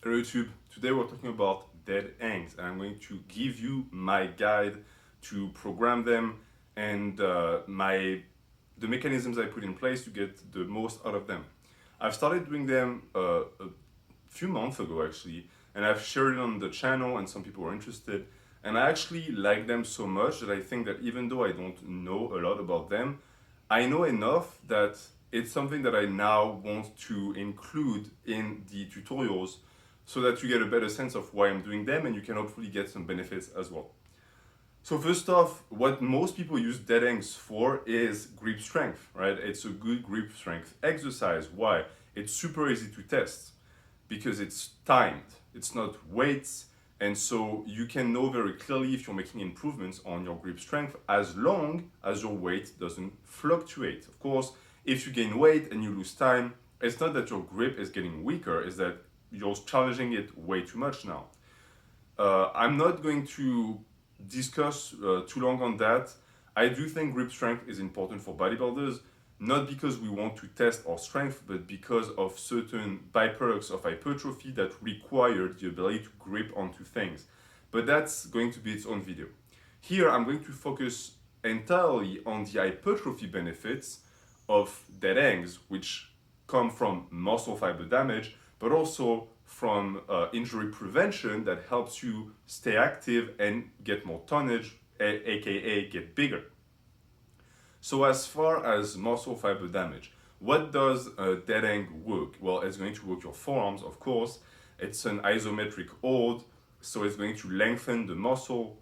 Hello YouTube, today we're talking about dead ends and I'm going to give you my guide to program them and the mechanisms I put in place to get the most out of them. I've started doing them a few months ago actually, and I've shared it on the channel and some people were interested, and I actually like them so much that I think that even though I don't know a lot about them, I know enough that it's something that I now want to include in the tutorials so that you get a better sense of why I'm doing them and you can hopefully get some benefits as well. So first off, what most people use dead ends for is grip strength, right? It's a good grip strength exercise. Why? It's super easy to test because it's timed. It's not weights, and so you can know very clearly if you're making improvements on your grip strength as long as your weight doesn't fluctuate. Of course, if you gain weight and you lose time, it's not that your grip is getting weaker, it's that you're challenging it way too much now. I'm not going to discuss too long on that. I do think grip strength is important for bodybuilders, not because we want to test our strength, but because of certain byproducts of hypertrophy that require the ability to grip onto things. But that's going to be its own video. Here, I'm going to focus entirely on the hypertrophy benefits of dead ends, which come from muscle fiber damage, but also from injury prevention that helps you stay active and get more tonnage, aka get bigger. So as far as muscle fiber damage, what does a dead end work? Well, it's going to work your forearms, of course. It's an isometric hold, so it's going to lengthen the muscle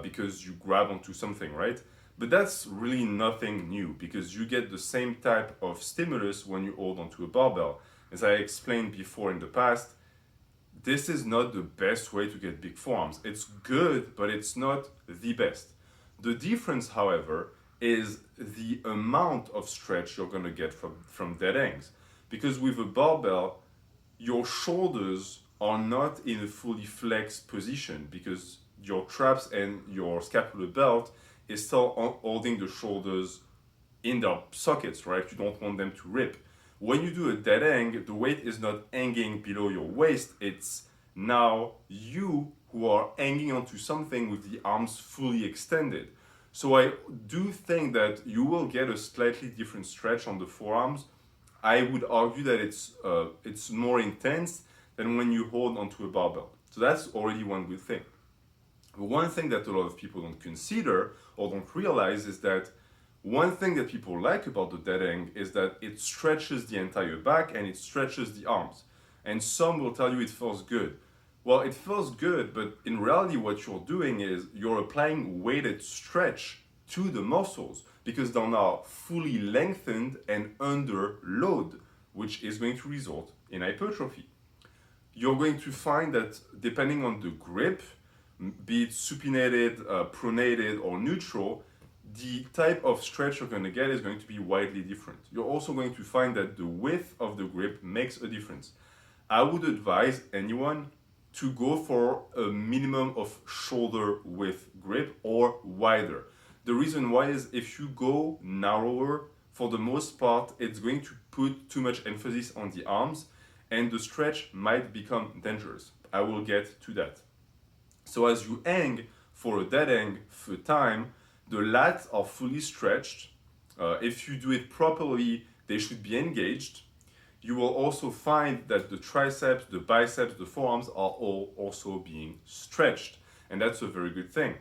because you grab onto something, right? But that's really nothing new because you get the same type of stimulus when you hold onto a barbell. As I explained before in the past, this is not the best way to get big forearms. It's good, but it's not the best. The difference, however, is the amount of stretch you're going to get from dead ends. Because with a barbell, your shoulders are not in a fully flexed position because your traps and your scapular belt is still holding the shoulders in their sockets, right? You don't want them to rip. When you do a dead end, the weight is not hanging below your waist. It's now you who are hanging onto something with the arms fully extended. So I do think that you will get a slightly different stretch on the forearms. I would argue that it's more intense than when you hold onto a barbell. So that's already one good thing. But one thing that a lot of people don't consider or don't realize is that one thing that people like about the dead end is that it stretches the entire back and it stretches the arms. And some will tell you it feels good. Well, it feels good, but in reality, what you're doing is you're applying weighted stretch to the muscles because they're now fully lengthened and under load, which is going to result in hypertrophy. You're going to find that depending on the grip, be it supinated, pronated, or neutral, the type of stretch you're going to get is going to be widely different. You're also going to find that the width of the grip makes a difference. I would advise anyone to go for a minimum of shoulder width grip or wider. The reason why is if you go narrower, for the most part, it's going to put too much emphasis on the arms and the stretch might become dangerous. I will get to that. So as you hang for a dead end for time, the lats are fully stretched. If you do it properly, they should be engaged. You will also find that the triceps, the biceps, the forearms are all also being stretched. And that's a very good thing.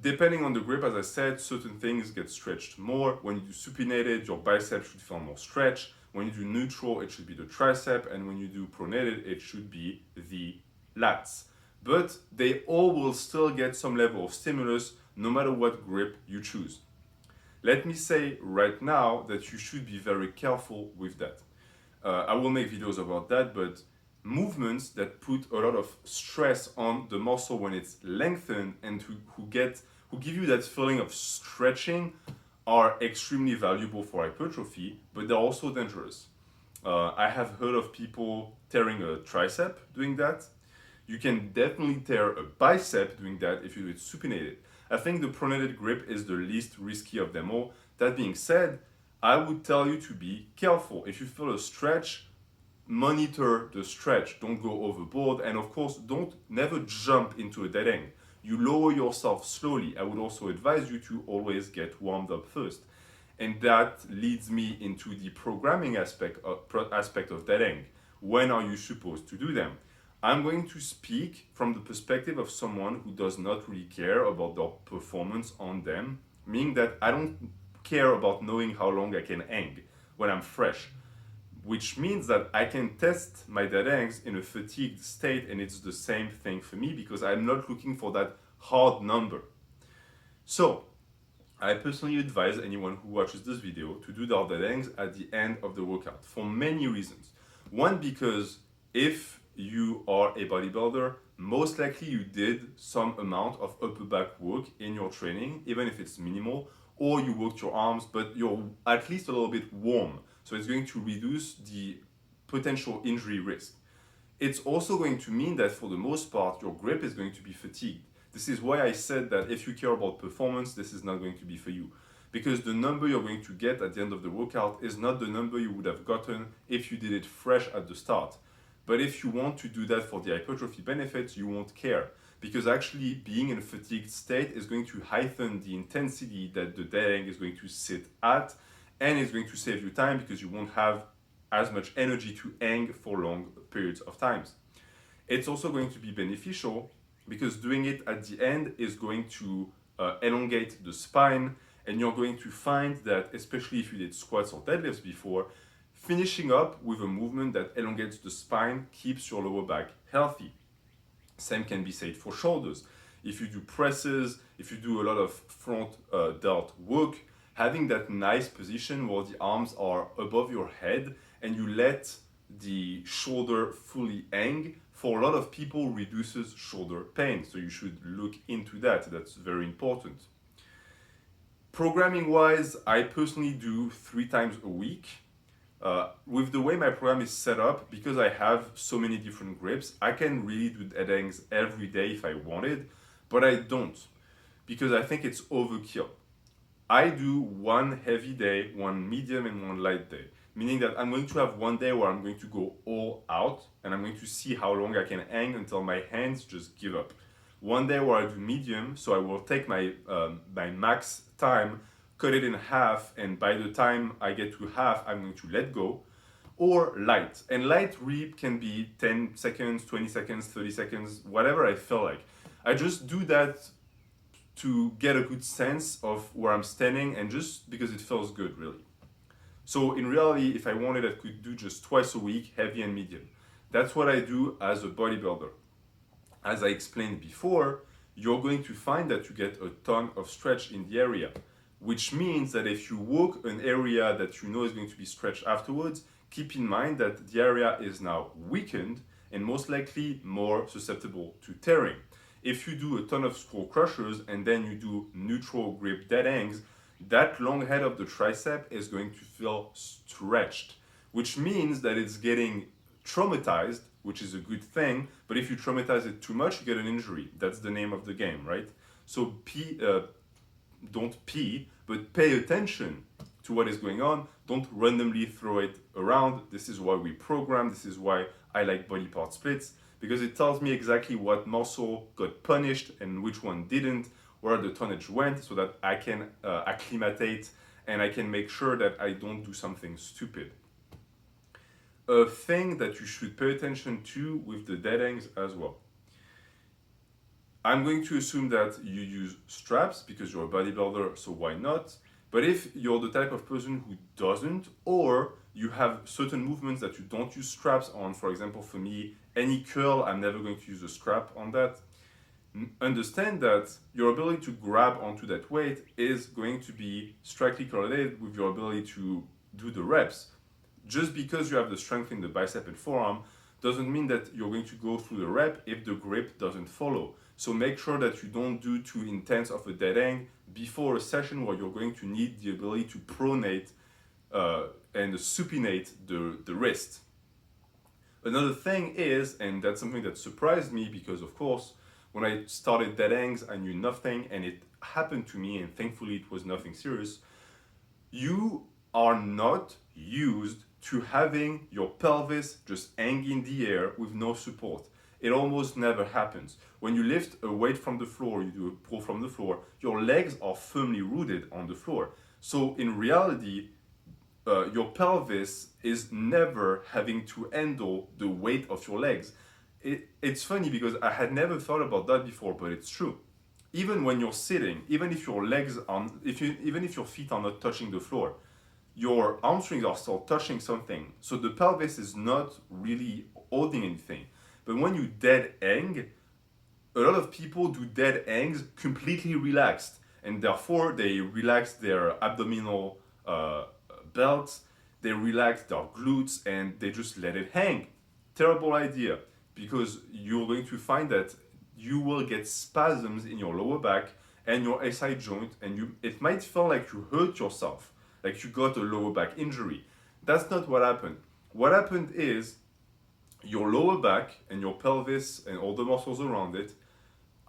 Depending on the grip, as I said, certain things get stretched more. When you do supinated, your biceps should feel more stretch. When you do neutral, it should be the tricep. And when you do pronated, it should be the lats. But they all will still get some level of stimulus no matter what grip you choose. Let me say right now that you should be very careful with that. I will make videos about that, but movements that put a lot of stress on the muscle when it's lengthened and who give you that feeling of stretching are extremely valuable for hypertrophy, but they're also dangerous. I have heard of people tearing a tricep doing that. You can definitely tear a bicep doing that if you do it supinated. I think the pronated grip is the least risky of them all. That being said, I would tell you to be careful. If you feel a stretch, monitor the stretch, don't go overboard, and of course, don't never jump into a dead end. You lower yourself slowly. I would also advise you to always get warmed up first. And that leads me into the programming aspect of dead end. When are you supposed to do them? I'm going to speak from the perspective of someone who does not really care about their performance on them, meaning that I don't care about knowing how long I can hang when I'm fresh, which means that I can test my dead ends in a fatigued state, and it's the same thing for me because I'm not looking for that hard number. So, I personally advise anyone who watches this video to do their dead ends at the end of the workout for many reasons. One, because if you are a bodybuilder, most likely you did some amount of upper back work in your training, even if it's minimal, or you worked your arms, but you're at least a little bit warm. So it's going to reduce the potential injury risk. It's also going to mean that for the most part, your grip is going to be fatigued. This is why I said that if you care about performance, this is not going to be for you. Because the number you're going to get at the end of the workout is not the number you would have gotten if you did it fresh at the start. But if you want to do that for the hypertrophy benefits, you won't care. Because actually being in a fatigued state is going to heighten the intensity that the dead end is going to sit at, and it's going to save you time because you won't have as much energy to hang for long periods of times. It's also going to be beneficial because doing it at the end is going to elongate the spine, and you're going to find that, especially if you did squats or deadlifts before, finishing up with a movement that elongates the spine keeps your lower back healthy. Same can be said for shoulders. If you do presses, if you do a lot of front delt work, having that nice position where the arms are above your head and you let the shoulder fully hang, for a lot of people reduces shoulder pain. So you should look into that. That's very important. Programming wise, I personally do 3 times a week. With the way my program is set up, because I have so many different grips, I can really do dead ends every day if I wanted, but I don't because I think it's overkill. I do one heavy day, one medium, and one light day, meaning that I'm going to have one day where I'm going to go all out and I'm going to see how long I can hang until my hands just give up. One day where I do medium, so I will take my max time, cut it in half, and by the time I get to half, I'm going to let go. Or light. And light really can be 10 seconds, 20 seconds, 30 seconds, whatever I feel like. I just do that to get a good sense of where I'm standing and just because it feels good, really. So in reality, if I wanted, I could do just twice a week, heavy and medium. That's what I do as a bodybuilder. As I explained before, you're going to find that you get a ton of stretch in the area, which means that if you work an area that you know is going to be stretched afterwards, keep in mind that the area is now weakened and most likely more susceptible to tearing. If you do a ton of skull crushers and then you do neutral grip dead ends, that long head of the tricep is going to feel stretched, which means that it's getting traumatized, which is a good thing, but if you traumatize it too much, you get an injury. That's the name of the game, right? So don't pee, but pay attention to what is going on. Don't randomly throw it around. This is why we program. This is why I like body part splits, because it tells me exactly what muscle got punished and which one didn't, where the tonnage went, so that I can acclimate and I can make sure that I don't do something stupid. A thing that you should pay attention to with the dead ends as well. I'm going to assume that you use straps because you're a bodybuilder, so why not? But if you're the type of person who doesn't, or you have certain movements that you don't use straps on, for example, for me, any curl, I'm never going to use a strap on that. Understand that your ability to grab onto that weight is going to be strictly correlated with your ability to do the reps. Just because you have the strength in the bicep and forearm doesn't mean that you're going to go through the rep if the grip doesn't follow. So make sure that you don't do too intense of a dead end before a session where you're going to need the ability to pronate and supinate the wrist. Another thing is, and that's something that surprised me because of course, when I started dead ends, I knew nothing and it happened to me and thankfully it was nothing serious. You are not used to having your pelvis just hang in the air with no support. It almost never happens. When you lift a weight from the floor, you do a pull from the floor, your legs are firmly rooted on the floor. So in reality, your pelvis is never having to handle the weight of your legs. It's funny because I had never thought about that before, but it's true. Even when you're sitting, even if your legs are, even if your feet are not touching the floor, your hamstrings are still touching something. So the pelvis is not really holding anything. But when you dead hang, a lot of people do dead hangs completely relaxed, and therefore they relax their abdominal belts, they relax their glutes, and they just let it hang. Terrible idea, because you're going to find that you will get spasms in your lower back and your SI joint, and it might feel like you hurt yourself, like you got a lower back injury. That's not what happened. What happened is your lower back and your pelvis and all the muscles around it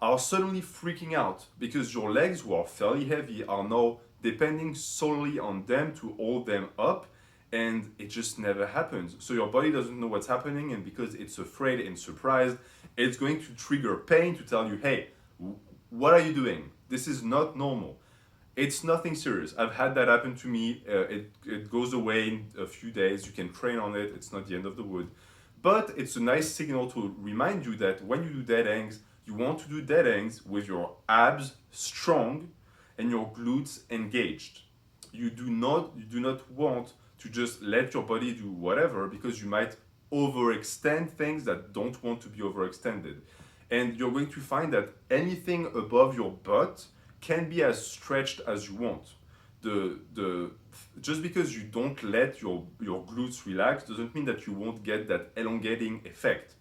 are suddenly freaking out because your legs, who are fairly heavy, are now depending solely on them to hold them up, and it just never happens. So your body doesn't know what's happening, and because it's afraid and surprised, it's going to trigger pain to tell you, hey, what are you doing? This is not normal. It's nothing serious. I've had that happen to me. It goes away in a few days. You can train on it. It's not the end of the wood. But it's a nice signal to remind you that when you do dead hangs, you want to do dead hangs with your abs strong and your glutes engaged. You do not want to just let your body do whatever, because you might overextend things that don't want to be overextended. And you're going to find that anything above your butt can be as stretched as you want. Just because you don't let your glutes relax doesn't mean that you won't get that elongating effect.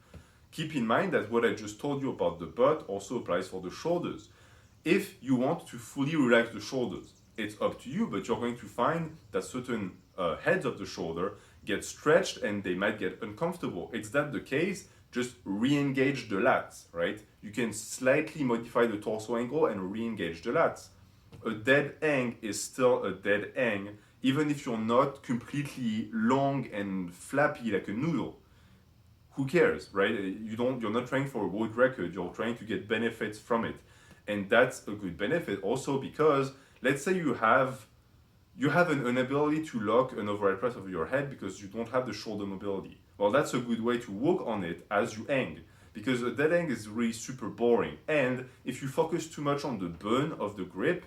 Keep in mind that what I just told you about the butt also applies for the shoulders. If you want to fully relax the shoulders, it's up to you, but you're going to find that certain heads of the shoulder get stretched and they might get uncomfortable. Is that the case? Just re-engage the lats, right? You can slightly modify the torso angle and re-engage the lats. A dead hang is still a dead hang, even if you're not completely long and flappy like a noodle. Who cares, right? You're not trying for a world record, you're trying to get benefits from it. And that's a good benefit also because let's say you have an inability to lock an overhead press over your head because you don't have the shoulder mobility. Well, that's a good way to work on it as you hang, because a dead hang is really super boring. And if you focus too much on the burn of the grip,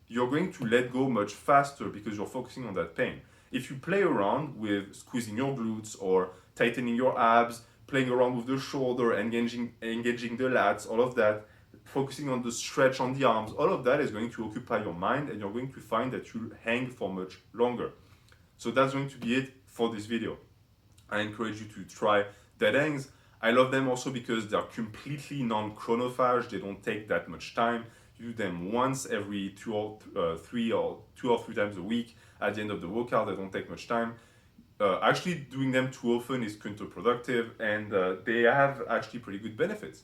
you're going to let go much faster because you're focusing on that pain. If you play around with squeezing your glutes or tightening your abs, playing around with the shoulder, engaging the lats, all of that, focusing on the stretch on the arms, all of that is going to occupy your mind, and you're going to find that you hang for much longer. So that's going to be it for this video. I encourage you to try dead hangs. I love them also because they're completely non-chronophage. They don't take that much time. You do them once every two or three times a week at the end of the workout. They don't take much time. Actually, doing them too often is counterproductive, and they have actually pretty good benefits.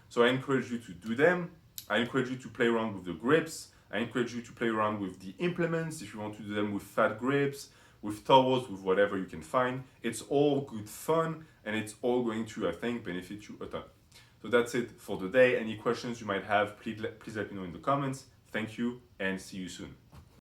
So I encourage you to do them. I encourage you to play around with the grips. I encourage you to play around with the implements if you want to do them with fat grips, with towels, with whatever you can find. It's all good fun, and it's all going to, I think, benefit you a ton. So that's it for the day. Any questions you might have, please let me know in the comments. Thank you, and see you soon.